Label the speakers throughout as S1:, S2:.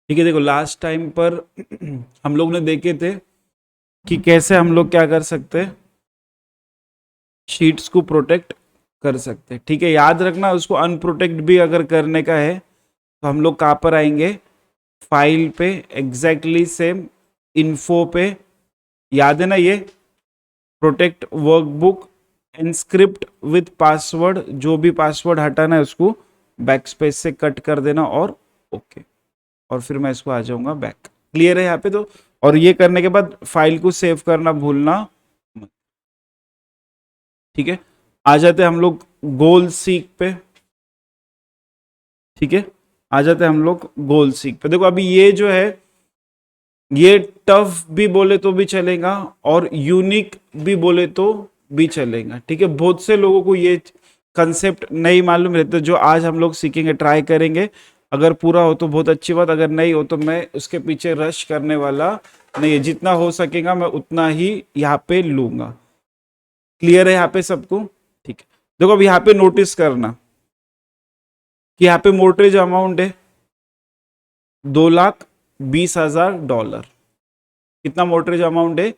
S1: ठीक है, देखो लास्ट टाइम पर हम लोग ने देखे थे कि कैसे हम लोग क्या कर सकते हैं, शीट्स को प्रोटेक्ट कर सकते हैं। ठीक है, याद रखना उसको अनप्रोटेक्ट भी अगर करने का है तो हम लोग कहाँ पर आएंगे, फाइल पे, एग्जैक्टली सेम इन्फो पे, याद है ना, ये प्रोटेक्ट वर्कबुक, एनस्क्रिप्ट विथ पासवर्ड, जो भी पासवर्ड हटाना है उसको बैक स्पेस से कट कर देना और ओके, और फिर मैं इसको आ जाऊंगा बैक। क्लियर है यहाँ पे तो? और ये करने के बाद फाइल को सेव करना भूलना मत। ठीक है, आ जाते हैं हम लोग गोल सीक पे। ठीक है, आ जाते हैं हम लोग गोल सीक पे। देखो अभी ये जो है, ये टफ भी बोले तो भी चलेगा और यूनिक भी बोले तो भी चलेगा। ठीक है, बहुत से लोगों को ये कंसेप्ट नहीं मालूम रहते, जो आज हम लोग सीखेंगे, ट्राई करेंगे। अगर पूरा हो तो बहुत अच्छी बात, अगर नहीं हो तो मैं उसके पीछे रश करने वाला नहीं है। जितना हो सकेगा मैं उतना ही यहाँ पे लूंगा। क्लियर है यहाँ पे सबको? ठीक है, देखो अब यहाँ पे नोटिस करना कि यहाँ पे मोर्टगेज अमाउंट है $2,20,000। कितना मोर्टगेज अमाउंट है?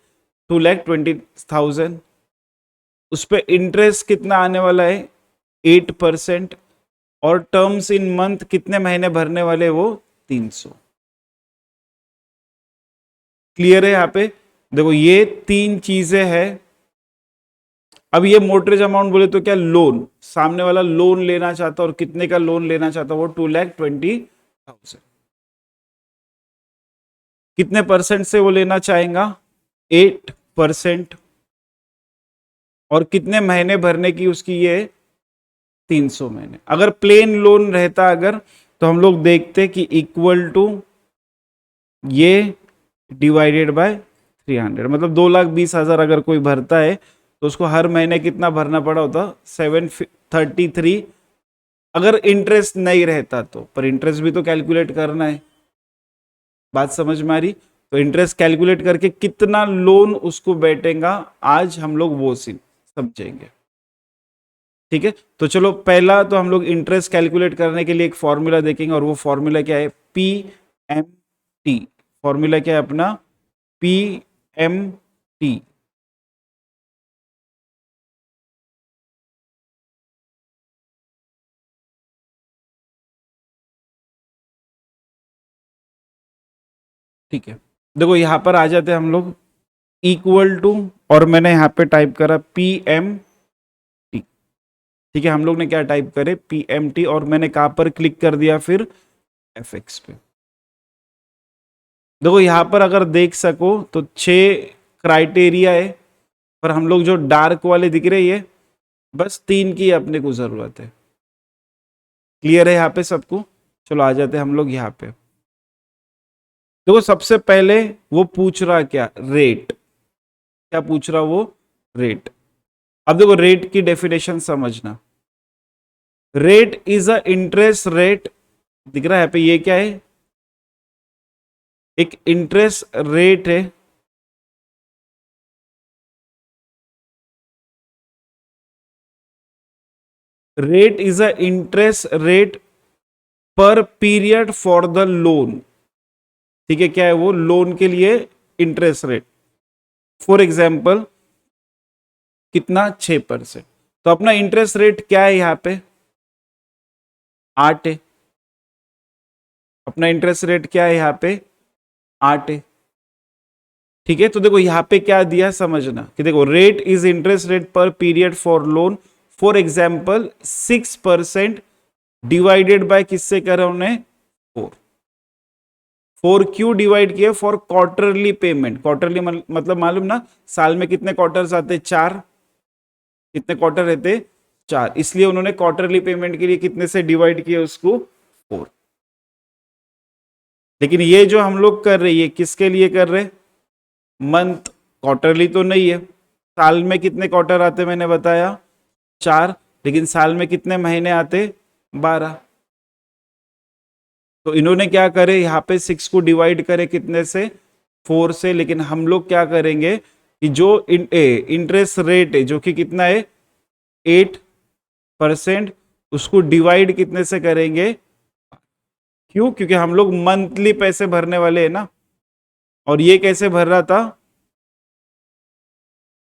S1: 2,20,000। उस पर इंटरेस्ट कितना आने वाला है? 8%। और टर्म्स इन मंथ कितने महीने भरने वाले? वो 300। क्लियर है यहाँ पे? देखो ये तीन चीजें हैं। अब ये मोर्टगेज अमाउंट बोले तो क्या, लोन, सामने वाला लोन लेना चाहता और कितने का लोन लेना चाहता, वो 2,20,000। कितने परसेंट से वो लेना चाहेगा? 8%। और कितने महीने भरने की उसकी ये 300 महीने। अगर प्लेन लोन रहता अगर, तो हम लोग देखते कि इक्वल टू ये डिवाइडेड बाय 300, मतलब 2,20,000 अगर कोई भरता है तो उसको हर महीने कितना भरना पड़ा होता? 733। अगर इंटरेस्ट नहीं रहता तो, पर इंटरेस्ट भी तो कैलकुलेट करना है। बात समझ में आ रही? तो इंटरेस्ट कैलकुलेट करके कितना लोन उसको बैठेगा, आज हम लोग वो समझेंगे। ठीक है, तो चलो पहला तो हम लोग इंटरेस्ट कैलकुलेट करने के लिए एक फॉर्मूला देखेंगे, और वो फॉर्मूला क्या है? P M T. फॉर्मूला क्या है अपना? P M T. ठीक है, देखो यहां पर आ जाते हैं हम लोग, इक्वल टू, और मैंने यहां पे टाइप करा पी एम टी। ठीक है, हम लोग ने क्या टाइप करे? पी एम टी, और मैंने कहां पर क्लिक कर दिया फिर? एफ एक्स पे। देखो यहां पर अगर देख सको तो 6 क्राइटेरिया है, पर हम लोग जो डार्क वाले दिख रहे हैं, बस 3 की अपने को जरूरत है। क्लियर है यहाँ पे सबको? चलो आ जाते हैं हम लोग यहाँ पे। देखो सबसे पहले वो पूछ रहा क्या? रेट। क्या पूछ रहा वो? रेट। अब देखो रेट की डेफिनेशन समझना। Rate is a interest rate, दिख रहा है यहाँ पे, ये क्या है? एक इंटरेस्ट रेट है rate is a interest rate पर पीरियड फॉर द लोन। ठीक है, क्या है वो? लोन के लिए इंटरेस्ट रेट। फॉर एग्जाम्पल कितना? 6%। तो अपना इंटरेस्ट रेट क्या है यहाँ पे? 8 है। अपना इंटरेस्ट रेट क्या है यहाँ पे? 8 है। ठीक है, तो देखो यहां पे क्या दिया समझना कि देखो रेट इज इंटरेस्ट रेट पर period for loan, for example 6% divided by किससे कर रहे उन्हें? 4। 4 क्यों डिवाइड किया? For quarterly payment. क्वार्टरली मतलब मालूम ना, साल में कितने क्वार्टर्स आते? 4। कितने क्वार्टर रहते? 4। इसलिए उन्होंने क्वार्टरली पेमेंट के लिए कितने से डिवाइड किया उसको? 4। लेकिन ये जो हम लोग कर रहे हैं, किसके लिए कर रहे? मंथ। क्वार्टरली तो नहीं है। साल में कितने क्वार्टर आते मैंने बताया? 4। लेकिन साल में कितने महीने आते? 12। तो इन्होंने क्या करे, यहाँ पे 6 को डिवाइड करे कितने से? 4 से। लेकिन हम लोग क्या करेंगे कि जो इंटरेस्ट रेट है जो कि कितना है? 8%, उसको डिवाइड कितने से करेंगे? क्यों? क्योंकि हम लोग मंथली पैसे भरने वाले हैं ना, और ये कैसे भर रहा था?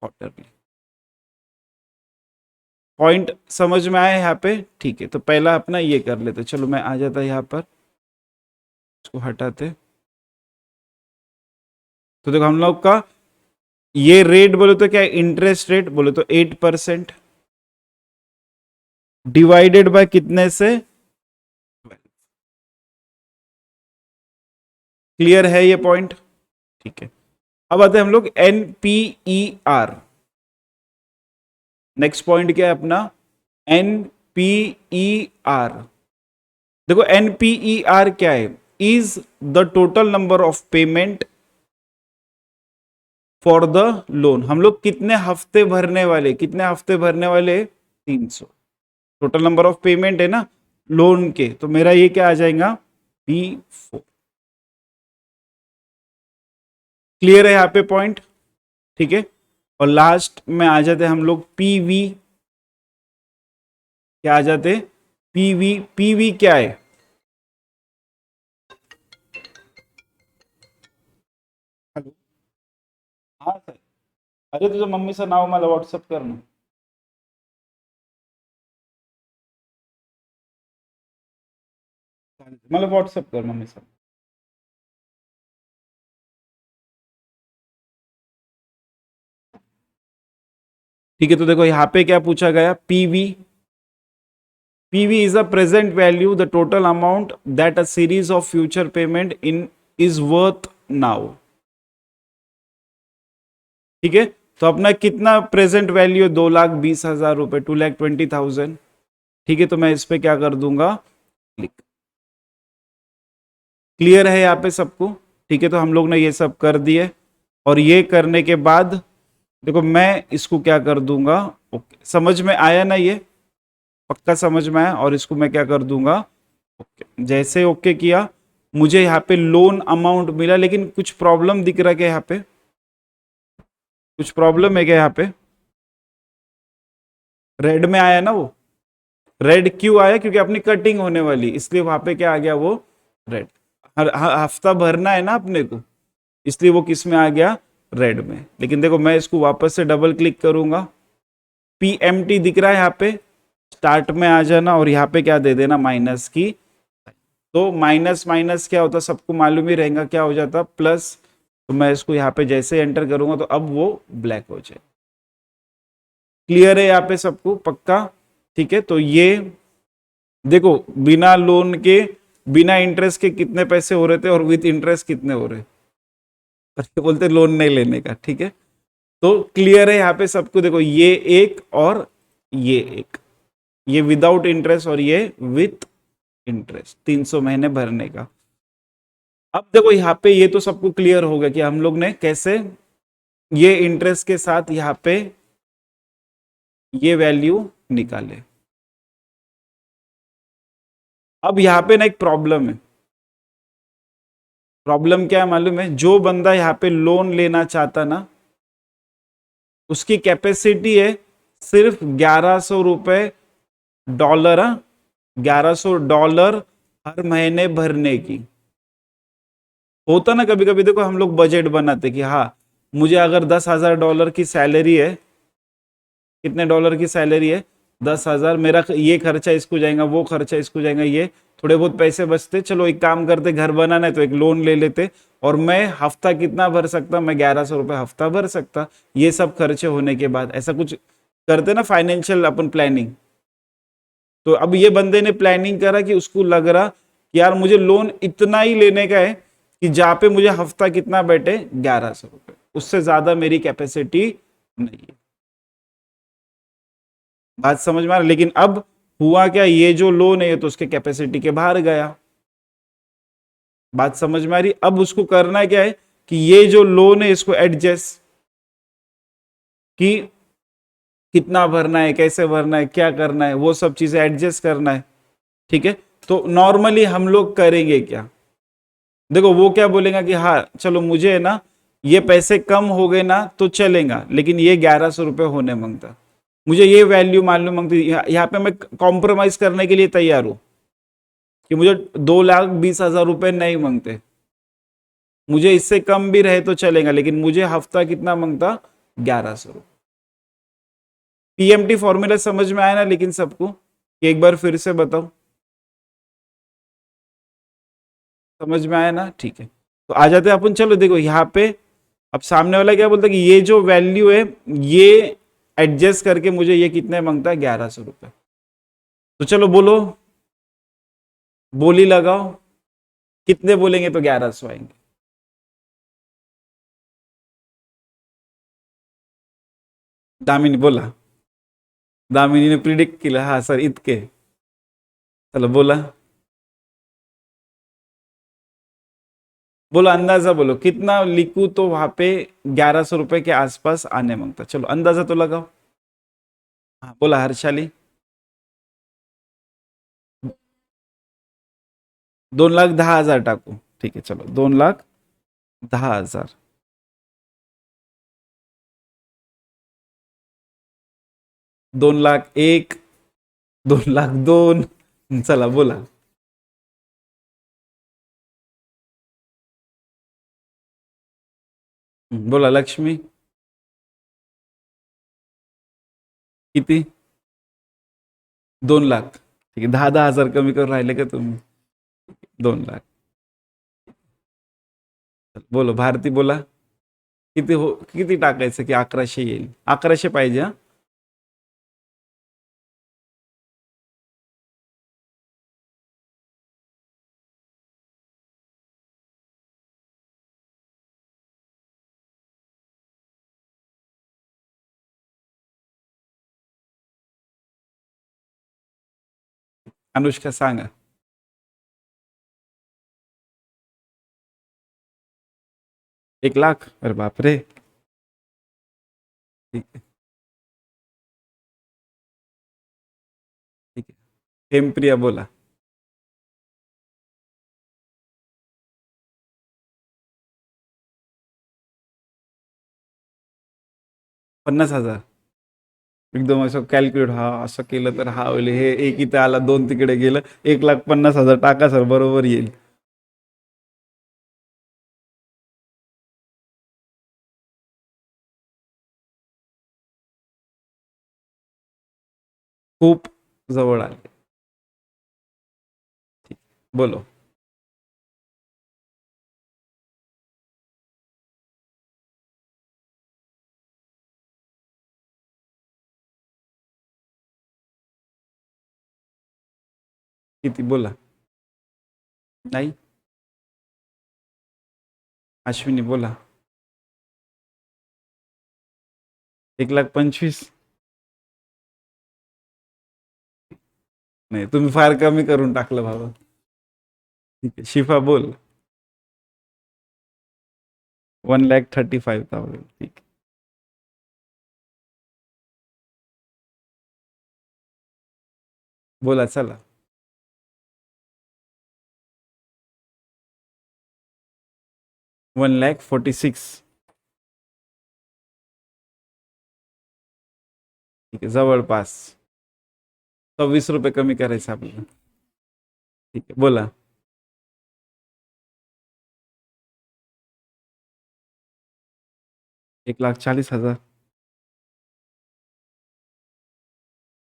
S1: क्वार्टरली। पॉइंट समझ में आया यहाँ पे? ठीक है, तो पहला अपना ये कर लेते, चलो मैं आ जाता यहाँ पर, इसको हटाते। तो देखो हम लोग का ये रेट बोले तो क्या, इंटरेस्ट रेट बोले तो 8% डिवाइडेड बाय कितने से? क्लियर है ये पॉइंट? ठीक है, अब आते हैं हम लोग एनपीईआर। नेक्स्ट पॉइंट क्या है अपना? एनपीईआर। देखो एनपीईआर क्या है? Is the total number of payment for the loan. हम लोग कितने हफ्ते भरने वाले, कितने हफ्ते भरने वाले? 300। टोटल नंबर ऑफ पेमेंट है ना लोन के, तो मेरा ये क्या आ जाएगा? P4। क्लियर है यहाँ पे पॉइंट? ठीक है, और लास्ट में आ जाते हम लोग पीवी। क्या आ जाते? पीवी। पीवी क्या है? हेलो, हाँ सर। अरे तुझं मम्मीचं नाव मला व्हॉट्सअप कर ना. चालेल. मला व्हॉट्सअप कर मम्मीचं. ठीक है, तो देखो यहाँ पे क्या पूछा गया? PV. PV is a present value, the total amount that a series of future payment in is worth now. ठीक है, तो अपना कितना प्रेजेंट वैल्यू है? 2,20,000 रुपए, 2,20,000। ठीक है, तो मैं इस पे क्या कर दूंगा? क्लिक। क्लियर है यहाँ पे सबको? ठीक है, तो हम लोग ने ये सब कर दिए, और ये करने के बाद देखो मैं इसको क्या कर दूंगा? ओके, समझ में आया ना? ये पक्का समझ में आया, और इसको मैं क्या कर दूंगा? ओके। जैसे ओके किया, मुझे यहाँ पे लोन अमाउंट मिला, लेकिन कुछ प्रॉब्लम दिख रहा है क्या यहाँ पे? कुछ प्रॉब्लम है क्या यहाँ पे? रेड में आया ना वो? रेड क्यों आया? क्योंकि अपनी कटिंग होने वाली, इसलिए वहां पे क्या आ गया? वो रेड। हफ्ता भरना है ना अपने को, इसलिए वो किस में आ गया? रेड में। लेकिन देखो मैं इसको वापस से डबल क्लिक करूंगा, पीएमटी दिख रहा है यहाँ पे, स्टार्ट में आ जाना, और यहाँ पे क्या दे देना? माइनस की। तो माइनस माइनस क्या होता? सबको मालूम ही रहेगा क्या हो जाता? प्लस। तो मैं इसको यहाँ पे जैसे एंटर करूंगा तो अब वो ब्लैक हो जाए। क्लियर है यहाँ पे सबको? पक्का? ठीक है, तो ये देखो बिना लोन के, बिना इंटरेस्ट के कितने पैसे हो रहे थे, और विथ इंटरेस्ट कितने हो रहे? बोलते लोन नहीं लेने का। ठीक है, तो क्लियर है यहाँ पे सबको? देखो ये एक और ये एक, ये विदाउट इंटरेस्ट और ये विथ इंटरेस्ट, 300 महीने भरने का। अब देखो यहाँ पे ये तो सबको क्लियर हो गया कि हम लोग ने कैसे ये इंटरेस्ट के साथ यहाँ पे ये वैल्यू निकाले। अब यहाँ पे ना एक प्रॉब्लम है। प्रॉब्लम क्या है मालूम है? जो बंदा यहाँ पे लोन लेना चाहता ना, उसकी कैपेसिटी है सिर्फ 1100 रुपए डॉलर, $1100 हर महीने भरने की। होता ना कभी कभी, देखो हम लोग बजट बनाते कि हाँ मुझे अगर $10,000 की सैलरी है, कितने डॉलर की सैलरी है? 10,000। मेरा ये खर्चा इसको जाएगा, वो खर्चा इसको जाएगा, ये थोड़े बहुत पैसे बचते, चलो एक काम करते, घर बनाना है तो एक लोन ले लेते, और मैं हफ्ता कितना भर सकता? मैं 1100 रुपए हफ्ता भर सकता, ये सब खर्चे होने के बाद। ऐसा कुछ करते ना फाइनेंशियल अपन प्लानिंग। तो अब ये बंदे ने प्लानिंग करा कि उसको लग रहा कि यार मुझे लोन इतना ही लेने का है कि जहां पे मुझे हफ्ता कितना बैठे? 1100 रुपए, उससे ज्यादा मेरी कैपेसिटी नहीं है। बात समझ में आ रहा? लेकिन अब हुआ क्या? ये जो लोन है ये तो उसके कैपेसिटी के बाहर गया। बात समझ में आ रही? अब उसको करना क्या है कि ये जो लोन है इसको एडजस्ट, कि कितना भरना है, कैसे भरना है, क्या करना है, वो सब चीजें एडजस्ट करना है। ठीक है, तो नॉर्मली हम लोग करेंगे क्या? देखो वो क्या बोलेगा कि हाँ चलो मुझे है ना ये पैसे कम हो गए ना तो चलेगा, लेकिन ये 1100 रुपए होने मांगता, मुझे ये वैल्यू मालूम मांगती, यहाँ पे मैं कॉम्प्रोमाइज करने के लिए तैयार हूं कि मुझे 2,20,000 रुपए नहीं मांगते, मुझे इससे कम भी रहे तो चलेगा, लेकिन मुझे हफ्ता कितना मांगता, 1,100 रुपये। पीएमटी फॉर्मूला समझ में आया ना लेकिन सबको, एक बार फिर से बताओ, समझ में आया ना, ठीक है। तो आ जाते हैं अपन, चलो देखो यहाँ पे अब सामने वाला क्या बोलता है कि ये जो वैल्यू है ये एडजस्ट करके मुझे ये कितने मांगता है, 1,100 रुपये। तो चलो बोलो, बोली लगाओ, कितने बोलेंगे तो 1,100 आएंगे। दामिनी बोला, दामिनीने प्रिडिक्ट केलं, हा सर इतके, चलो बोला, बोलो अंदाजा, बोलो कितना लिखू तो वहां पे 1,100 रुपए के आसपास आने मांगता, चलो अंदाजा तो लगाओ। हाँ बोला हर्षाली, 2,10,000 टाकू, ठीक है चलो 2,10,000, 2,01,000, 2,02,000, चला बोला, बोला लक्ष्मी, किती, 2,00,000, ठीक आहे, 10,000 कमी करून राहिले का तुम्ही, 2,00,000, बोलो भारती बोला, किती हो, किती टाकायचं की 1,100 येईल, 1,100 पाहिजे हा, अनुष्का सांगा, 1,00,000, अरे बापरे, ठीक आहे, ठीक आहे, हेमप्रिया बोला, पन्नास हजार, एकदम असं कॅल्क्युलेट, हा असं केलं तर हा होईल, हे एक इथे आला, दोन तिकडे गेलं, 1,50,000 टाका सर, बरोबर येईल. खूप जवळ आले, ठीक, बोलो, किती बोला, नाही, अश्विनी बोला, 1,25,000, नाही तुम्ही फार कमी करून टाकलं बाबा, ठीक आहे, शिफा बोल, 1,35,000, ठीक, बोला चला, 1,46,000, ठीक आहे, जवळपास 26 रुपये कमी करायचं आपल्याला, ठीक आहे बोला, 1,40,000,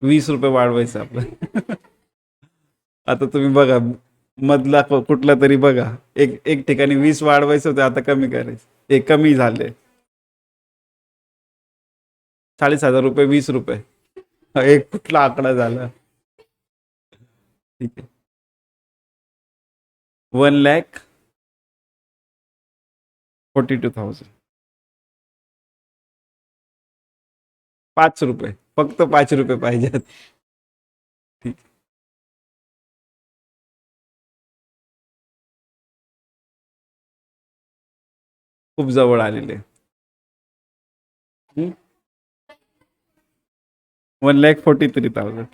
S1: 20 रुपये वाढवायचं आपलं. आता तुम्ही बघा, मधला कुठला तरी बघा, एक एक ठिकाणी 20 वाढवायचं होतं, आता कमी करायचं, एक कमी झाले, 40,000 रुपये, 20 रुपये, एक कुठला आकडा झाला, ठीक आहे, 1,42,000, 5 रुपये, फक्त 5 रुपये पाहिजेत, ठीक, खूप जवळ आलेले, 1,43,000,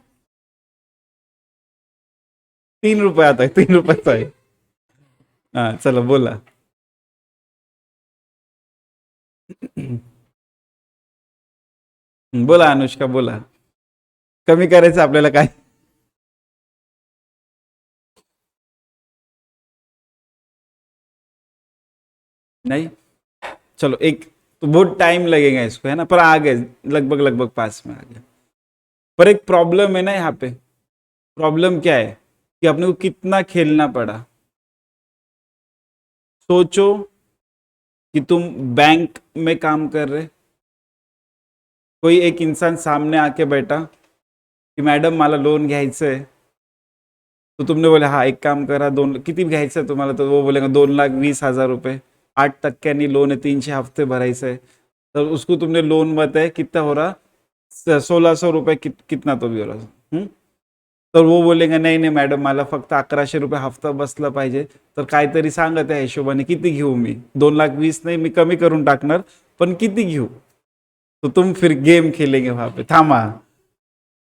S1: 3 रुपये आता आहे, 3 रुपयाचा आहे, हा चला बोला, बोला अनुष्का बोला, कमी करायचं आपल्याला काय, नहीं, चलो एक तो बहुत टाइम लगेगा इसको, है ना, पर आ गए, लगभग लगभग पास में आ गए। पर एक प्रॉब्लम है ना यहाँ पे। प्रॉब्लम क्या है कि अपने को कितना खेलना पड़ा। सोचो कि तुम बैंक में काम कर रहे, कोई एक इंसान सामने आके बैठा की मॅडम मला लोन घ्यायचं आहे, तो तुमने बोले हाँ एक काम करा, दोन किती घ्यायचं आहे तुम्हाला, तो वो बोलेगा 2,20,000 रुपये, 8% लोन है, 300 हफ्ते भरायचं है। तो उसको तुमने लोन बताया कितना हो रहा, 1,600 रुपये कितना तो भी हो रहा। तर वो बोलेगा नाही नाही मॅडम मला फक्त 1,100 रुपये हफ्ता बसला पाहिजे, तर काहीतरी सांगा त्या हिशोबाने किती घेऊ मी, 2,20,000 नाही मी कमी करून टाकणार, पण किती घेऊ। तो तुम फिर गेम खेलेंगे वहां पे, थांबा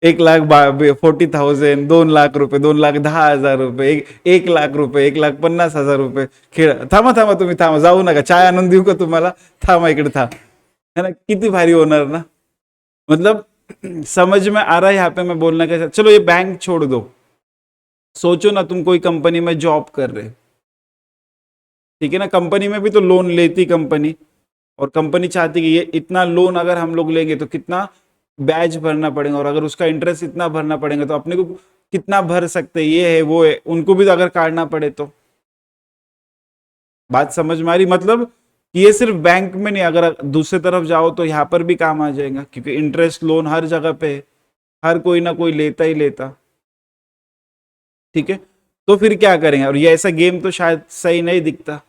S1: 1,40,000, 2,00,000 रुपये, 2,10,000 रुपये, 1,00,000 रुपये, 1,50,000 रुपये खेळ, थांबा थांबा तुम्ही थांबा, जाऊ नका, चाय आणून देऊ का तुम्हाला, थांबा इकडे थांब, है ना, किती भारी होणार ना। मतलब समझ में आ रहा है यहाँ पे मैं बोलना क्या, चलो ये बैंक छोड़ दो, सोचो ना तुम कोई कंपनी में जॉब कर रहे, ठीक है ना, कंपनी में भी तो लोन लेती कंपनी, और कंपनी चाहती कि ये इतना लोन अगर हम लोग लेंगे तो कितना ब्याज भरना पड़ेगा, और अगर उसका इंटरेस्ट इतना भरना पड़ेगा तो अपने को कितना भर सकते, ये है वो है, उनको भी तो अगर काटना पड़े तो। बात समझ में आ रही, मतलब कि ये सिर्फ बैंक में नहीं, अगर दूसरे तरफ जाओ तो यहाँ पर भी काम आ जाएगा, क्योंकि इंटरेस्ट लोन हर जगह पे है, हर कोई ना कोई लेता ही लेता, ठीक है। तो फिर क्या करेंगे, और ये ऐसा गेम तो शायद सही नहीं दिखता।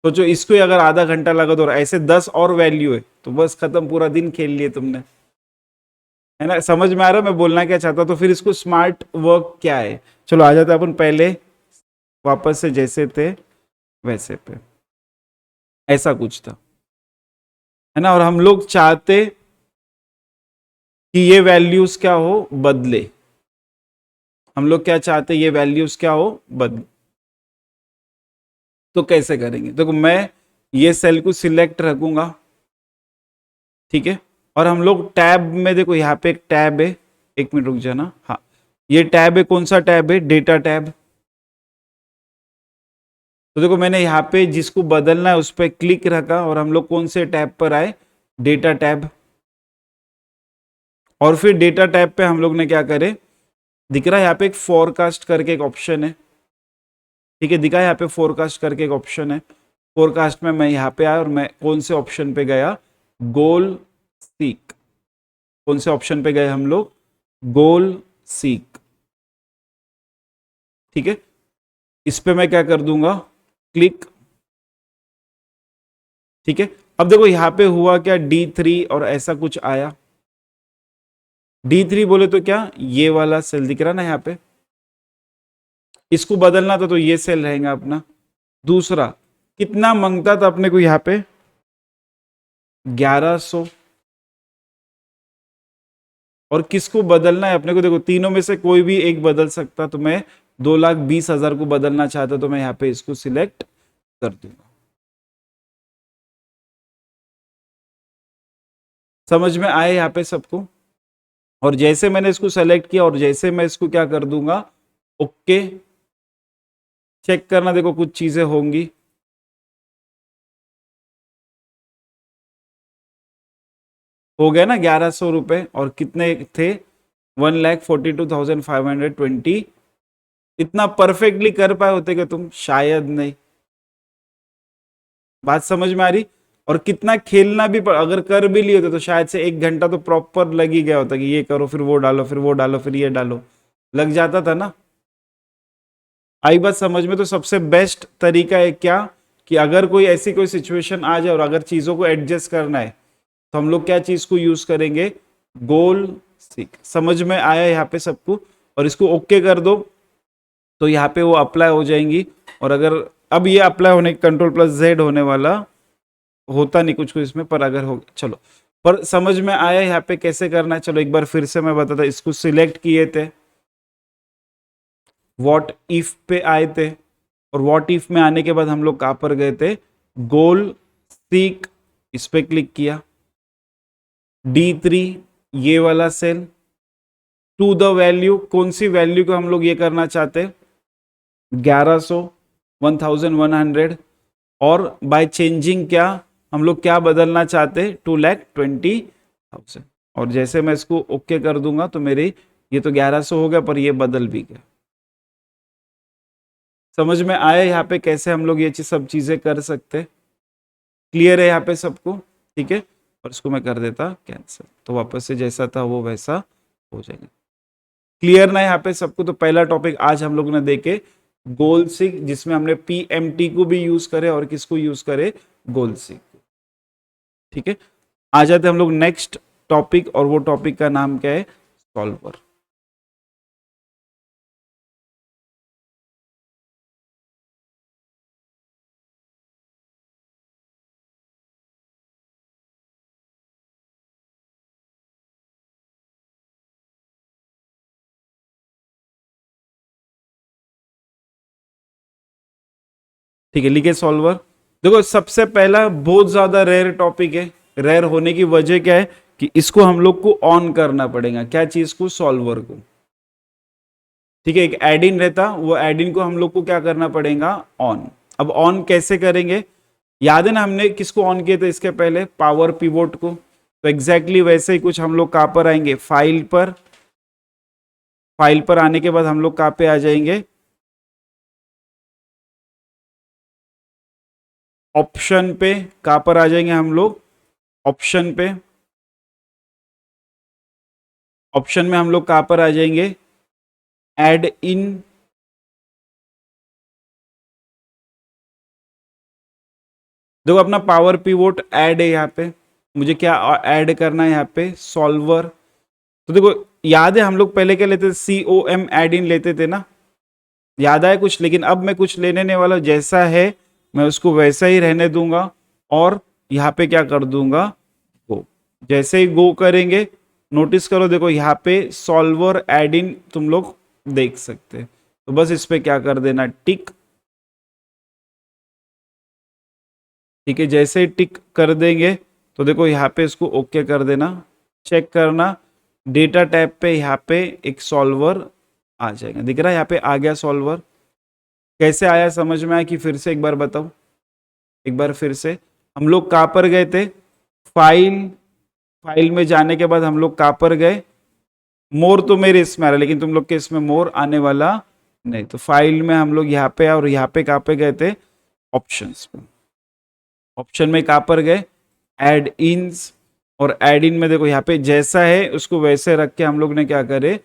S1: सोचो इसको ही अगर आधा घंटा लगा दो और ऐसे 10 और वैल्यू है तो बस खत्म, पूरा दिन खेल लिए तुमने, है ना, समझ में आ रहा है मैं बोलना क्या चाहता। तो फिर इसको स्मार्ट वर्क क्या है, चलो आ जाते अपन पहले वापस से जैसे थे वैसे पे, ऐसा कुछ था, है ना, और हम लोग चाहते कि ये वैल्यूज क्या हो, बदले, हम लोग क्या चाहते ये वैल्यूज क्या हो, बदले। तो कैसे करेंगे, देखो मैं ये सेल को सिलेक्ट रखूंगा, ठीक है, और हम लोग टैब में, देखो यहाँ पे एक टैब है, एक मिनट रुक जाना, हाँ ये टैब है, कौन सा टैब है, डेटा टैब। तो देखो मैंने यहाँ पे जिसको बदलना है उस पर क्लिक रखा, और हम लोग कौन से टैब पर आए, डेटा टैब। और फिर डेटा टैब पे हम लोग ने क्या करे, दिख रहा है यहाँ पे एक फोरकास्ट करके एक ऑप्शन है, ठीक है, दिखा है यहाँ पे फोरकास्ट करके एक ऑप्शन है। फोरकास्ट में मैं यहाँ पे आया और मैं कौन से ऑप्शन पे गया, गोल सीक, कौन से ऑप्शन पे गए हम लोग, गोल सीक, ठीक है। इस पे मैं क्या कर दूंगा, क्लिक, ठीक है। अब देखो यहाँ पे हुआ क्या, D3 और ऐसा कुछ आया, D3 बोले तो क्या, ये वाला सेल दिख रहा ना यहाँ पे, इसको बदलना था तो ये सेल रहेगा अपना। दूसरा कितना मांगता था अपने को यहाँ पे, 1100, और किसको बदलना है अपने को, देखो तीनों में से कोई भी एक बदल सकता, तो मैं 2,20,000 को बदलना चाहता, तो मैं यहाँ पे इसको सिलेक्ट कर दूंगा। समझ में आए यहाँ पे सबको, और जैसे मैंने इसको सेलेक्ट किया और जैसे मैं इसको क्या कर दूंगा, ओके, चेक करना, देखो कुछ चीजें होंगी, हो गया ना 1,100 रुपए, और कितने थे, 1,42,520। इतना परफेक्टली कर पाए होते कि तुम, शायद नहीं। बात समझ में आ रही, और कितना खेलना भी अगर कर भी लिए होते तो शायद से 1 घंटा तो प्रॉपर लग ही गया होता कि ये करो फिर वो डालो फिर वो डालो फिर ये डालो, लग जाता था ना। आई बात समझ में, तो सबसे बेस्ट तरीका है क्या, कि अगर कोई ऐसी कोई सिचुएशन आ जाए और अगर चीजों को एडजस्ट करना है तो हम लोग क्या चीज को यूज करेंगे, गोल सीक। समझ में आया यहाँ पे सबको, और इसको ओके कर दो तो यहाँ पे वो अप्लाई हो जाएंगी। और अगर अब ये अप्लाई होने Ctrl+Z होने वाला, होता नहीं कुछ कुछ इसमें, पर अगर हो, चलो, पर समझ में आया यहाँ पे कैसे करना है। चलो एक बार फिर से मैं बताता, इसको सिलेक्ट किए थे, व्हाट इफ पे आए थे, और व्हाट इफ में आने के बाद हम लोग कहां पर गए थे, गोल सीक, इस पे क्लिक किया, D3 ये वाला सेल, टू द वैल्यू, कौन सी वैल्यू को हम लोग ये करना चाहते, 1,100, 1,100, और बाय चेंजिंग क्या, हम लोग क्या बदलना चाहते, 2,20,000। और जैसे मैं इसको ओके कर दूंगा तो मेरी ये तो 1100 हो गया, पर ये बदल भी गया। समझ में आया यहाँ पे कैसे हम लोग ये सब चीजें कर सकते। क्लियर है यहाँ पे सबको? ठीक है, और इसको मैं कर देता कैंसिल, तो वापस से जैसा था वो वैसा हो जाएगा। क्लियर ना यहाँ पे सबको? तो पहला टॉपिक आज हम लोग ने देखे गोल सिक, जिसमें हमने पीएमटी को भी यूज करे और किसको यूज करे, गोल सिक। ठीक है, आ जाते हम लोग नेक्स्ट टॉपिक, और वो टॉपिक का नाम क्या है, सॉल्वर। ठीक है, लिखे सॉल्वर। देखो सबसे पहला बहुत ज्यादा रेयर टॉपिक है। रेयर होने की वजह क्या है कि इसको हम लोग को ऑन करना पड़ेगा, क्या चीज को, सॉल्वर को। ठीक है, एक एडिन रहता, वो एडिन को हम लोग को क्या करना पड़ेगा, ऑन। अब ऑन कैसे करेंगे, याद है ना हमने किसको ऑन किए थे इसके पहले, पावर पिवोट को। तो एग्जैक्टली वैसे ही कुछ हम लोग कहां पर आएंगे, फाइल पर। फाइल पर आने के बाद हम लोग कहां पे आ जाएंगे, ऑप्शन पे। कहां पर आ जाएंगे हम लोग, ऑप्शन पे। ऑप्शन में हम लोग कहां पर आ जाएंगे, ऐड इन। देखो अपना पावर पिवोट ऐड है यहाँ पे, मुझे क्या ऐड करना है यहाँ पे, सॉल्वर। तो देखो याद है हम लोग पहले क्या लेते थे, COM ऐड इन लेते थे ना, याद आया कुछ? लेकिन अब मैं कुछ लेने वाला, जैसा है मैं उसको वैसा ही रहने दूंगा, और यहाँ पे क्या कर दूंगा, गो। जैसे ही गो करेंगे, नोटिस करो, देखो यहाँ पे सॉल्वर ऐड इन तुम लोग देख सकते हैं। तो बस इस पे क्या कर देना, टिक। ठीक है, जैसे ही टिक कर देंगे तो देखो यहाँ पे इसको ओके कर देना। चेक करना, डेटा टैब पे यहाँ पे एक सॉल्वर आ जाएगा, दिख रहा है यहाँ पे आ गया सॉल्वर। कैसे आया समझ में आया कि फिर से एक बार बताओ, एक बार फिर से। हम लोग कहां पर गए थे, फाइल। फाइल में जाने के बाद हम लोग कहां पर गए, मोर तो मेरे इसमें आ रहा है, लेकिन तुम लोग के इसमें मोर आने वाला नहीं। तो फाइल में हम लोग यहाँ पे, और यहाँ पे कहां पे गए थे, ऑप्शंस पे। ऑप्शन में कहां पर गए, एड इन्स। और एड इन में देखो यहाँ पे जैसा है उसको वैसे रख के हम लोग ने क्या करे,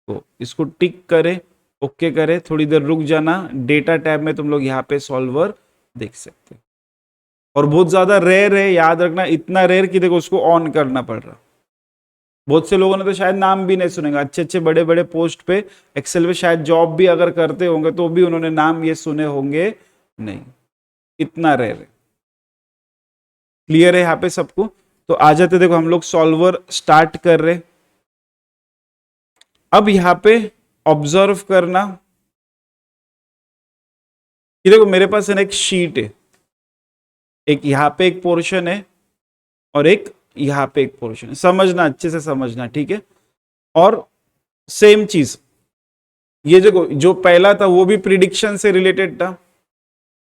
S1: तो इसको टिक करे, ओके करे। थोड़ी देर रुक जाना, डेटा टैब में तुम लोग यहाँ पे सॉल्वर देख सकते हैं। और बहुत ज्यादा रेयर है, याद रखना, इतना रेयर कि देखो उसको ऑन करना पड़ रहा। बहुत से लोगों ने तो शायद नाम भी नहीं सुनेगा, अच्छे अच्छे बड़े बड़े पोस्ट पे एक्सेल पे शायद जॉब भी अगर करते होंगे तो भी उन्होंने नाम ये सुने होंगे नहीं, इतना रेयर है। क्लियर है यहाँ पे सबको? तो आ जाते, देखो हम लोग सॉल्वर स्टार्ट कर रहे। अब यहाँ पे ऑब्जर्व करना कि देखो मेरे पास है ना एक शीट है, एक यहाँ पे एक पोर्शन है और एक यहाँ पे एक पोर्शन है। समझना, अच्छे से समझना, ठीक है? और सेम चीज, ये जो पहला था वो भी प्रिडिक्शन से रिलेटेड था।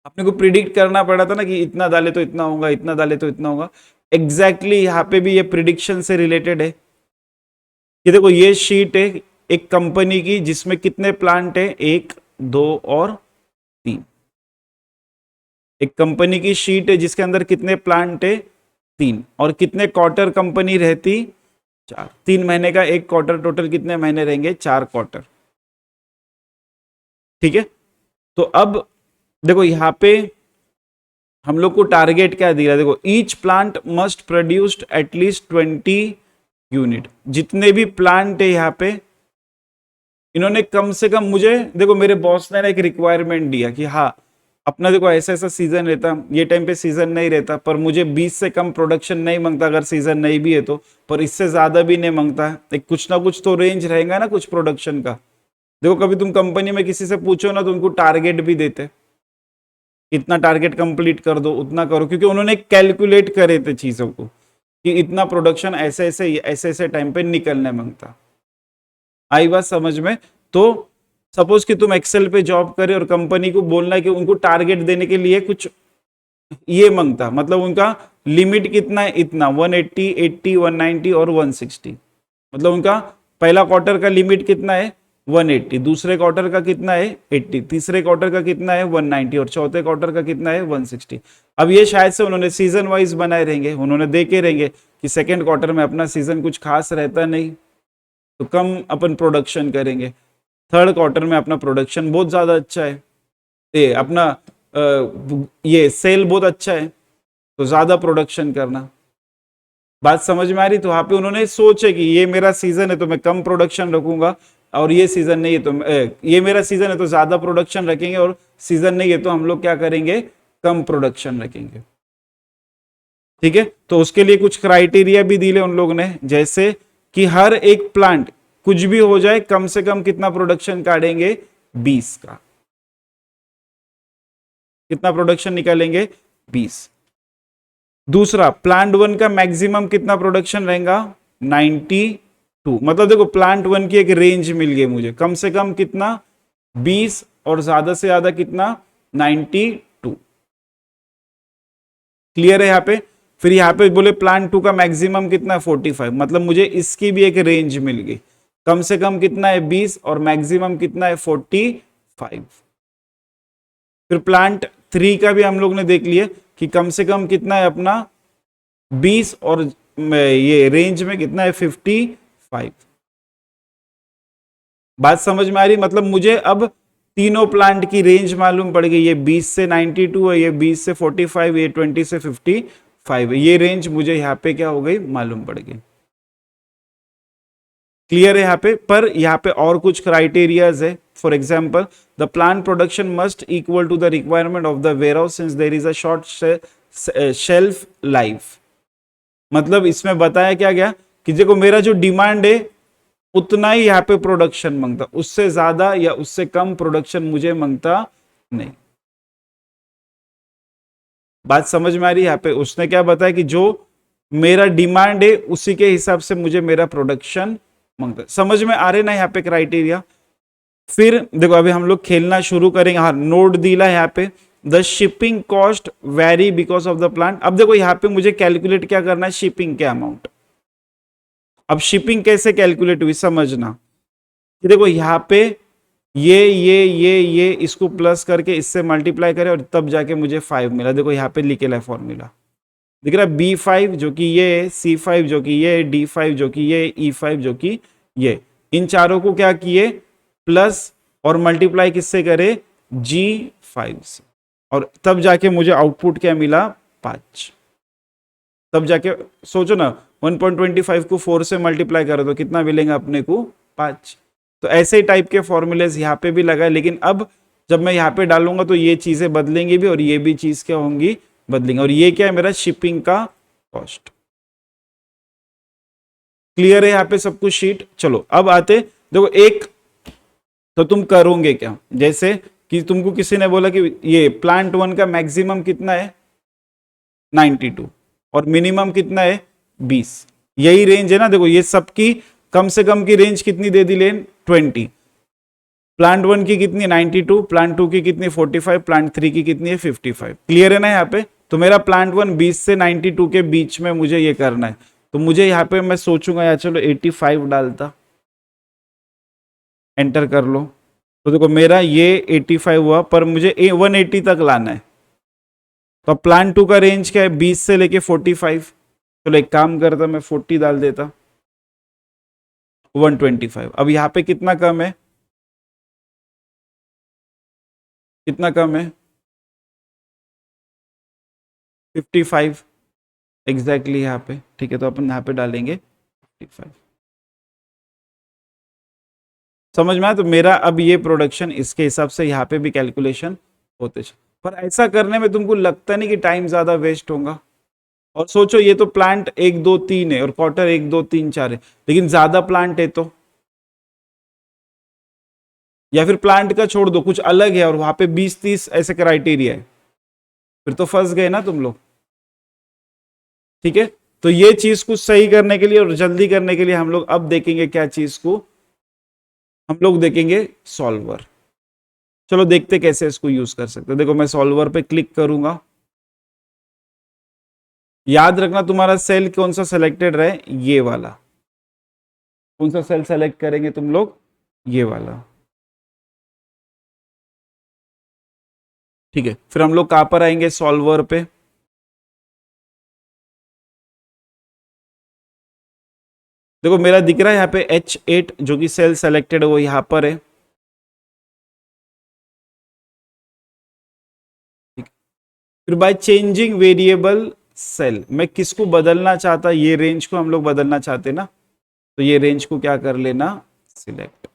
S1: अपने को प्रिडिक्ट करना पड़ा था ना कि इतना डाले तो इतना होगा, इतना डाले तो इतना होगा। एग्जैक्टली यहाँ पे भी ये प्रिडिक्शन से रिलेटेड है कि देखो ये शीट है एक कंपनी की, जिसमें कितने प्लांट है, 1 2 और 3। एक कंपनी की शीट है जिसके अंदर कितने प्लांट है, 3। और कितने क्वार्टर कंपनी रहती, 4। 3 महीने का एक क्वार्टर, टोटल कितने महीने रहेंगे, 4 क्वार्टर। ठीक है, तो अब देखो यहां पे हम लोग को टारगेट क्या दिया, देखो each plant must produced at least 20 unit. जितने भी प्लांट है यहाँ पे, इन्होंने कम से कम, मुझे देखो मेरे बॉस ने एक रिक्वायरमेंट दिया कि हाँ अपना देखो ऐसा ऐसा सीजन रहता, ये टाइम पे सीजन नहीं रहता, पर मुझे 20 से कम प्रोडक्शन नहीं मांगता अगर सीजन नहीं भी है तो, पर इससे ज्यादा भी नहीं मांगता। एक कुछ ना कुछ तो रेंज रहेगा ना कुछ प्रोडक्शन का। देखो कभी तुम कंपनी में किसी से पूछो ना तो उनको टारगेट भी देते, इतना टारगेट कंप्लीट कर दो, उतना करो, क्योंकि उन्होंने कैलकुलेट करे थे चीजों को कि इतना प्रोडक्शन ऐसे ऐसे ऐसे ऐसे टाइम पे निकलने मांगता। आई बात समझ में? तो सपोज कि तुम एक्सेल पे जॉब करे और कंपनी को बोलना है कि उनको टारगेट देने के लिए कुछ ये मांगता, मतलब उनका लिमिट कितना है, इतना 180, 80, 190 और 160। मतलब उनका पहला क्वार्टर का लिमिट कितना है 180, दूसरे क्वार्टर का कितना है 80, तीसरे क्वार्टर का कितना है 190 और चौथे क्वार्टर का कितना है 160। अब ये शायद से उन्होंने सीजन वाइज बनाए रहेंगे, उन्होंने देखे रहेंगे कि सेकेंड क्वार्टर में अपना सीजन कुछ खास रहता नहीं तो कम अपन प्रोडक्शन करेंगे, थर्ड क्वार्टर में अपना प्रोडक्शन बहुत ज्यादा अच्छा है, ये अपना ये सेल बहुत अच्छा है तो ज्यादा प्रोडक्शन करना। बात समझ में आ रही? तो वहां पे उन्होंने सोचे कि ये मेरा सीजन है तो मैं कम प्रोडक्शन रखूंगा, और ये सीजन नहीं है तो ये मेरा सीजन है तो ज्यादा प्रोडक्शन रखेंगे, और सीजन नहीं है तो हम लोग क्या करेंगे, कम प्रोडक्शन रखेंगे। ठीक है, तो उसके लिए कुछ क्राइटेरिया भी दिए उन लोगों ने, जैसे कि हर एक प्लांट कुछ भी हो जाए कम से कम कितना प्रोडक्शन काटेंगे 20 का, कितना प्रोडक्शन निकालेंगे 20। दूसरा, प्लांट वन का मैक्सिमम कितना प्रोडक्शन रहेगा 92, मतलब देखो प्लांट वन की एक रेंज मिल गई मुझे, कम से कम कितना 20 और ज्यादा से ज्यादा कितना 92। क्लियर है यहाँ पे? फिर यहाँ पे बोले प्लांट टू का मैक्सिमम कितना है 45, मतलब मुझे इसकी भी एक रेंज मिल गई, कम से कम कितना है 20 और मैक्सिमम कितना है 45। फिर प्लांट थ्री का भी हम लोग ने देख लिया कि कम से कम कितना है अपना 20 और ये रेंज में कितना है 55। बात समझ में आ रही? मतलब मुझे अब तीनों प्लांट की रेंज मालूम पड़ गई, ये 20 से 92 है, ये 20 से 45, ये 20 से 55 है, ये रेंज मुझे यहाँ पे क्या हो गई मालूम पड़ गई। क्लियर है यहाँ पे? पर यहाँ पे और कुछ क्राइटेरियाज है। For example, the plant production must equal to the requirement of the warehouse since there is a short shelf life. मतलब इसमें बताया क्या गया कि देखो मेरा जो डिमांड है उतना ही यहाँ पे प्रोडक्शन मांगता, उससे ज्यादा या उससे कम प्रोडक्शन मुझे मांगता नहीं। बात समझ में आ रही है? यहाँ पे उसने क्या बताया कि जो मेरा डिमांड है उसी के हिसाब से मुझे मेरा प्रोडक्शन मांगता। समझ में आ रहे ना यहाँ पे क्राइटेरिया? फिर देखो अभी हम लोग खेलना शुरू करेंगे। हाँ, नोट दिला है यहाँ पे, the shipping cost very because of the plant. अब देखो यहाँ पे मुझे कैलकुलेट क्या करना है, शिपिंग के अमाउंट। अब शिपिंग कैसे कैलकुलेट हुई समझना कि देखो यहाँ पे ये इसको प्लस करके इससे मल्टीप्लाई करें और तब जाके मुझे 5 मिला। देखो यहाँ पे लिखे ला फॉर्मूला दिख रहा है, B5 जो कि ये, C5 जो कि ये, D5 जो कि ये, E5 जो कि ये, इन चारों को क्या किए प्लस और मल्टीप्लाई किससे करे G5 से, और तब जाके मुझे आउटपुट क्या मिला 5। तब जाके सोचो ना 1.25 को 4 से मल्टीप्लाई करो तो कितना मिलेगा अपने को 5। तो ऐसे ही टाइप के फॉर्मूलेज यहाँ पे भी लगाए, लेकिन अब जब मैं यहाँ पे डालूंगा तो ये चीजें बदलेंगी भी और ये भी चीज क्या होंगी बदलेंगे। और ये क्या है मेरा शिपिंग का कॉस्ट। क्लियर है यहाँ पे सब कुछ शीट? चलो अब आते, देखो एक तो तुम करोगे क्या, जैसे कि तुमको किसी ने बोला कि ये प्लांट वन का मैक्सिमम कितना है 92 और मिनिमम कितना है 20, यही रेंज है ना। देखो ये सबकी कम से कम की रेंज कितनी दे दी लेन 20, प्लांट वन की कितनी 92, प्लांट टू की कितनी 45, प्लांट थ्री की कितनी है 55। क्लियर है ना यहाँ पे? तो मेरा प्लांट वन 20 से 92 के बीच में मुझे ये करना है, तो मुझे यहाँ पे मैं सोचूंगा यार चलो 85 डालता, एंटर कर लो। तो देखो मेरा ये 85 हुआ, पर मुझे 180 तक लाना है। तो प्लान टू का रेंज क्या है 20 से लेके 45। चलो एक काम करता, मैं 40 डाल देता, 125। अब यहाँ पे कितना कम है, कितना कम है 55 एग्जैक्टली यहाँ पे। ठीक है, तो अपन यहाँ पे डालेंगे 55। समझ में आया? तो मेरा अब ये प्रोडक्शन इसके हिसाब से यहाँ पे भी कैलकुलेशन होते चल, पर ऐसा करने में तुमको लगता नहीं कि टाइम ज्यादा वेस्ट होगा? और सोचो ये तो प्लांट 1 2 3 है और क्वार्टर 1 2 3 4 है, लेकिन ज्यादा प्लांट है तो, या फिर प्लांट का छोड़ दो कुछ अलग है और वहां पे 20 30 ऐसे क्राइटेरिया है, फिर तो फंस गए ना तुम लोग। ठीक है, तो ये चीज को सही करने के लिए और जल्दी करने के लिए हम लोग अब देखेंगे क्या चीज को, हम लोग देखेंगे सॉल्वर। चलो देखते कैसे इसको यूज कर सकते हैं। देखो मैं सॉल्वर पे क्लिक करूंगा, याद रखना तुम्हारा सेल कौन सा सेलेक्टेड रहे, ये वाला। कौन सा सेल सेलेक्ट करेंगे तुम लोग, ये वाला। ठीक है, फिर हम लोग कहां पर आएंगे, सॉल्वर पे। देखो मेरा दिख रहा है यहाँ पे H8 जो कि सेल सेलेक्टेड है वो यहां पर है। फिर बाय चेंजिंग वेरिएबल सेल, मैं किसको बदलना चाहता, ये रेंज को हम लोग बदलना चाहते ना, तो ये रेंज को क्या कर लेना, सिलेक्ट।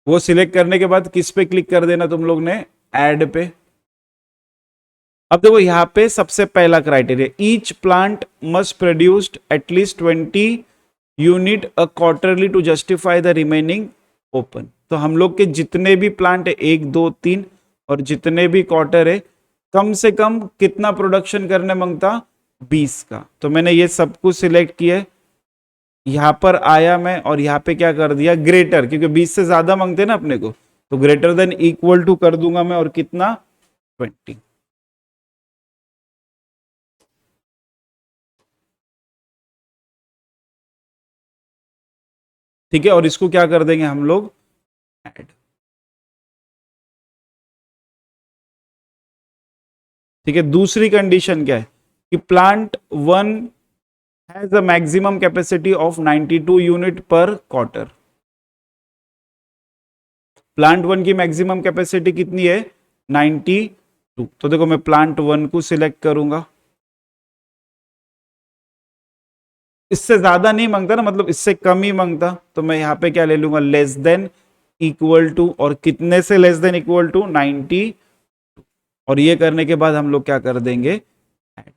S1: वो सिलेक्ट करने के बाद किस पे क्लिक कर देना तुम लोग ने, ऐड पे। अब देखो यहां पे सबसे पहला criteria, each plant must produced at least 20 unit a quarterly to justify the remaining open. तो हम लोग के जितने भी प्लांट है, 1 2 3 और जितने भी क्वार्टर है, कम से कम कितना प्रोडक्शन करने मांगता, 20 का। तो मैंने ये सब कुछ सिलेक्ट किया, यहां पर आया मैं और यहां पे क्या कर दिया, ग्रेटर, क्योंकि 20 से ज्यादा मांगते हैं ना अपने को, तो ग्रेटर देन इक्वल टू कर दूंगा मैं, और कितना, 20। ठीक है, और इसको क्या कर देंगे हम लोग, ऐड। ठीक है, दूसरी कंडीशन क्या है कि plant 1 has a maximum capacity of 92 unit पर क्वार्टर। प्लांट 1 की मैक्सिमम कैपेसिटी कितनी है, 92। तो देखो मैं प्लांट 1 को सिलेक्ट करूंगा, इससे ज्यादा नहीं मांगता ना, मतलब इससे कम ही मांगता, तो मैं यहां पे क्या ले लूंगा, लेस देन इक्वल टू, और कितने से लेस देन इक्वल टू, 90। और ये करने के बाद हम लोग क्या कर देंगे, ऐड।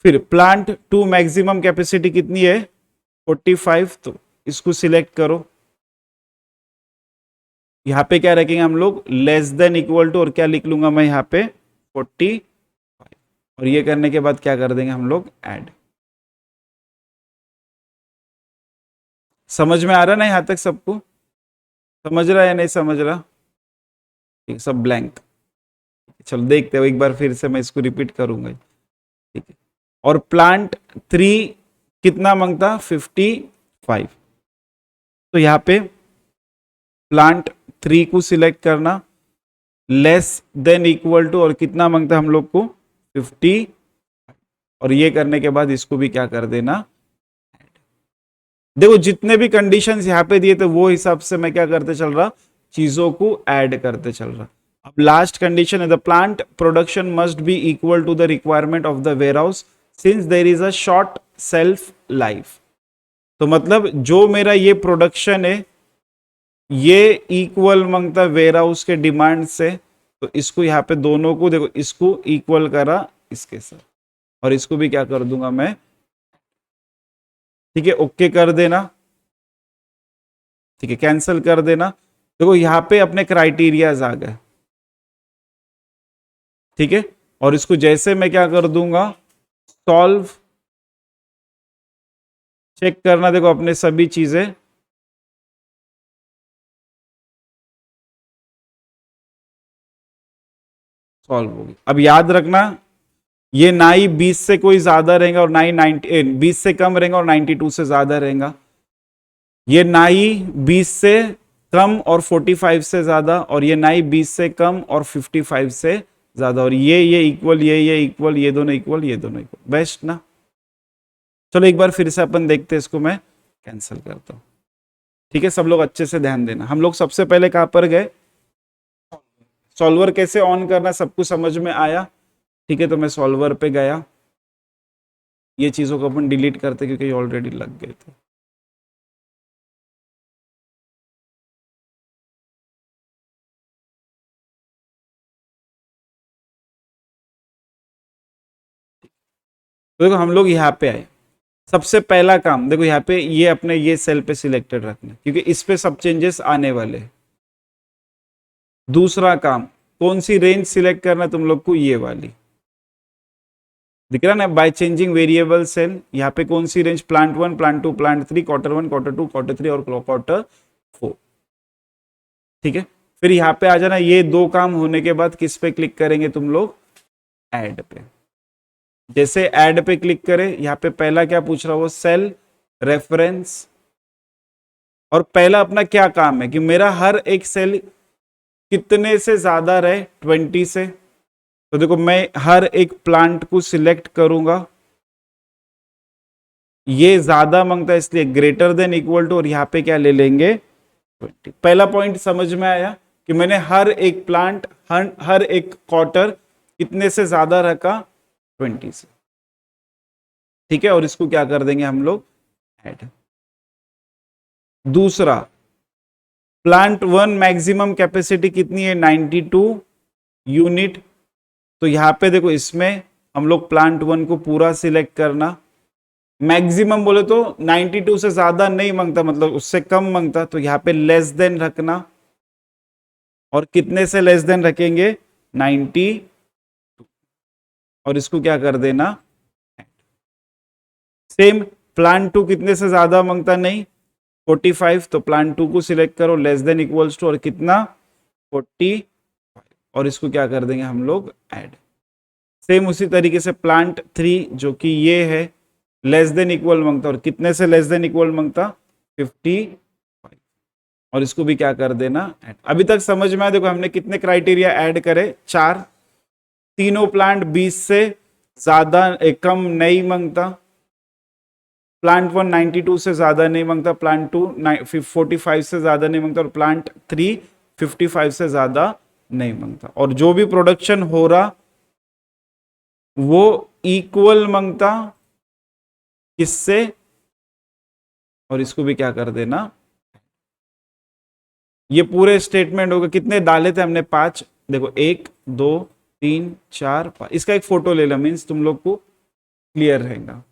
S1: फिर प्लांट 2 मैक्सिमम कैपेसिटी कितनी है, 45, तो इसको सिलेक्ट करो। यहां पे क्या रखेंगे हम लोग, लेस देन इक्वल टू, और क्या लिख लूंगा मैं यहां पे, 45। और ये करने के बाद क्या कर देंगे हम लोग, ऐड। समझ में आ रहा ना यहां तक सबको, समझ रहा है या नहीं समझ रहा, ठीक, सब ब्लैंक। चलो देखते हो एक बार फिर से, मैं इसको रिपीट करूंगा, ठीक है। और प्लांट 3 कितना मांगता, 55। तो यहां पे प्लांट 3 को सिलेक्ट करना, लेस देन इक्वल टू, और कितना मांगता हम लोग को, 50। और ये करने के बाद इसको भी क्या कर देना, देखो जितने भी कंडीशंस यहाँ पे दिए थे वो हिसाब से मैं क्या करते चल रहा, चीजों को ऐड करते चल रहा। अब लास्ट कंडीशन है, the plant production must be equal to the requirement of the warehouse since there is a short self life. तो मतलब जो मेरा ये प्रोडक्शन है ये इक्वल मांगता वेयर हाउस के डिमांड से, तो इसको यहाँ पे दोनों को देखो, इसको इक्वल करा इसके साथ, और इसको भी क्या कर दूंगा मैं, ठीक है, ओके कर देना। ठीक है, कैंसिल कर देना। देखो यहां पे अपने क्राइटेरियाज आ गए, ठीक है। और इसको जैसे मैं क्या कर दूंगा, सॉल्व, चेक करना, देखो अपने सभी चीजें सॉल्व होगी। अब याद रखना, ये ना ही 20 से कोई ज्यादा रहेगा और ना ही 90, 20 से कम रहेगा और 92 से ज्यादा रहेगा। ये ना ही 20 से कम और 45 से ज्यादा, और ये ना ही 20 से कम और 55 से ज्यादा, और ये इक्वल, ये इक्वल, ये दोनों इक्वल, ये दोनों इक्वल, बेस्ट ना। चलो एक बार फिर से अपन देखते हैं, इसको मैं कैंसिल करता हूं। ठीक है, सब लोग अच्छे से ध्यान देना। हम लोग सबसे पहले कहां पर गए, सॉल्वर कैसे ऑन करना, सब कुछ समझ में आया। ठीक है, तो मैं सॉल्वर पे गया, ये चीजों को अपन डिलीट करते क्योंकि ये ऑलरेडी लग गए थे। तो देखो हम लोग यहाँ पे आए, सबसे पहला काम देखो यहाँ पे, ये अपने ये सेल पे सिलेक्टेड रखना क्योंकि इस पे सब चेंजेस आने वाले। दूसरा काम, कौन सी रेंज सिलेक्ट करना तुम लोग को, ये वाली दिख रहा ना, बाय चेंजिंग वेरिएबल सेल। यहाँ पे कौन सी range, plant 1, plant 2, plant 3, quarter 1, quarter 2, quarter 3 और क्वार्टर 4। ठीक है, फिर यहाँ पे आ जाना। ये दो काम होने के बाद किस पे क्लिक करेंगे तुम लोग, ऐड पे। जैसे ऐड पे क्लिक करें, यहाँ पे पहला क्या पूछ रहा, वो सेल रेफरेंस। और पहला अपना क्या काम है कि मेरा हर एक सेल कितने से ज्यादा रहे, 20 से। तो देखो मैं हर एक प्लांट को सिलेक्ट करूंगा, ये ज्यादा मांगता है इसलिए ग्रेटर देन इक्वल टू, और यहां पे क्या ले लेंगे, 20। पहला पॉइंट समझ में आया कि मैंने हर एक प्लांट, हर एक क्वार्टर कितने से ज्यादा रखा, 20 से। ठीक है, और इसको क्या कर देंगे हम लोग, ऐड। दूसरा, प्लांट 1 मैक्सिमम कैपेसिटी कितनी है, 92 यूनिट। तो यहां पे देखो, इसमें हम लोग प्लांट 1 को पूरा सिलेक्ट करना। मैक्सिमम बोले तो 92 से ज्यादा नहीं मांगता, मतलब उससे कम मांगता, तो यहां पे लेस देन रखना। और कितने से लेस देन रखेंगे, 92, और इसको क्या कर देना, सेम। प्लांट 2 कितने से ज्यादा मांगता, नहीं, 45, तो प्लांट 2 को सिलेक्ट करो, लेस देन इक्वल्स टू, और कितना, 40, और इसको क्या कर देंगे हम लोग, ऐड। सेम उसी तरीके से प्लांट 3 जो कि ये है, लेस देन इक्वल मांगता, और कितने से लेस देन इक्वल मांगता, 55, और इसको भी क्या कर देना, ऐड। अभी तक समझ में आया। देखो हमने कितने क्राइटेरिया ऐड करे, 4। तीनों प्लांट 20 से ज्यादा कम नहीं मांगता, प्लांट 1 92 से ज्यादा नहीं मांगता, प्लांट 2 45 से ज्यादा नहीं मांगता, और प्लांट 3 55 से ज्यादा नहीं मांगता। और जो भी प्रोडक्शन हो रहा वो इक्वल मांगता, किससे, और इसको भी क्या कर देना। ये पूरे स्टेटमेंट होगा, कितने डाले थे हमने, 5। देखो 1 2 3 4 5। इसका एक फोटो ले लो, मीन्स तुम लोग को क्लियर रहेगा।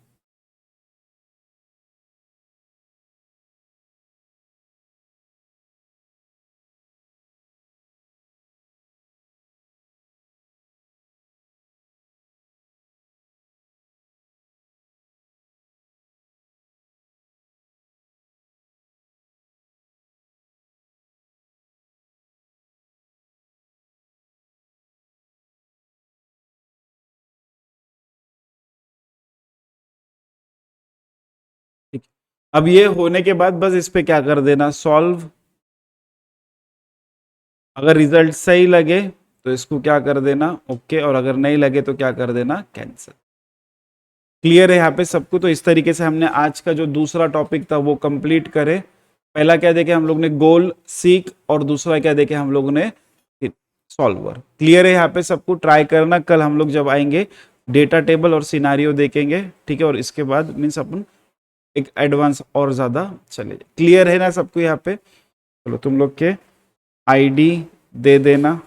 S1: ठीक, अब ये होने के बाद बस इस पे क्या कर देना, सॉल्व। अगर रिजल्ट सही लगे तो इसको क्या कर देना, ओके, और अगर नहीं लगे तो क्या कर देना, कैंसिल। क्लियर है यहाँ पे सबको। तो इस तरीके से हमने आज का जो दूसरा टॉपिक था वो कंप्लीट करे। पहला क्या देखे हम लोग ने, गोल सीक, और दूसरा क्या देखे हम लोग ने, सॉल्वर। क्लियर है यहाँ पे सबको। ट्राई करना, कल हम लोग जब आएंगे डेटा टेबल और सिनारियो देखेंगे। ठीक है, और इसके बाद मीन्स अपन एक एडवांस और ज्यादा चले। क्लियर है ना सबको यहाँ पे। चलो तुम लोग के आईडी दे देना।